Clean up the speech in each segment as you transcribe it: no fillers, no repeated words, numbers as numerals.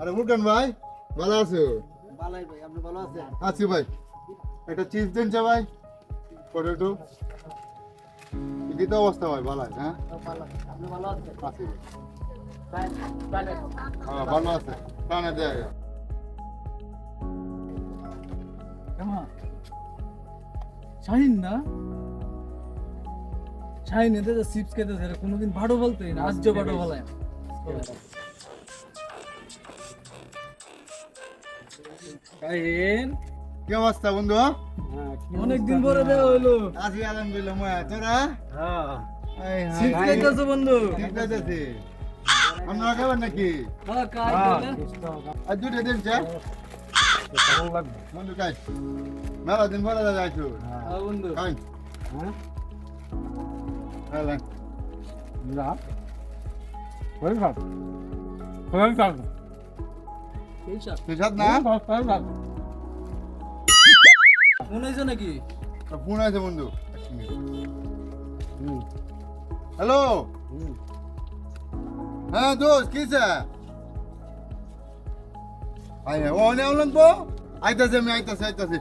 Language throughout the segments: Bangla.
আরে মুরগান ভাই ভালো আছো? ভালোই ভাই, আপনি ভালো আছেন? আছি ভাই। একটা চিজ দেন চা ভাই, পটেটো। কি তো অবস্থা ভাই? ভালো আছে? হ্যাঁ ভালো, আপনি ভালো আছেন? আছি ভাই, ভাই, হ্যাঁ ভালো আছে। প্রাণে দেয় কেমন শাহিন না শাহিন এতে যে চিপস খেতেছে এরা কোনোদিন ভালো বলতেই না, আজ যে ভালো বলে শাহিন কি অবস্থা বন্ধু? অনেকদিন পরে দেওয়া হইলো। আছি আলহামদুলিল্লাহ। ময়া তোরা? এই হাই চিপস হাই। খাইতেছো বন্ধু? ঠিক আছে। আপনারা খাবেন নাকি? হ্যাঁ খাই আর দুটো দিন চা বন্ধু খাই। মেলা দিন পরে যাইছো। হ্যাঁ বন্ধু খাই। হ্যাঁ লাইন। এইসব তুই সাথ না? মনে হয়েছে নাকি? ফোন আছে বন্ধু। হ্যালো। হ্যাঁ দোস্ত কিসে? আয় ও নে আমলন পো। আইতাছে আমি আইতাছে।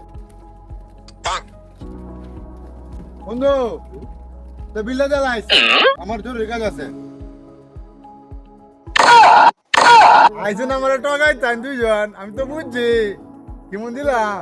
বন্ধু তো বিল্লা দেলাইস। আমার জরুরি কাজ আছে। আইছেন আমার টগাই তাই দুইজন, আমি তো বুঝছি কেমন দিলাম।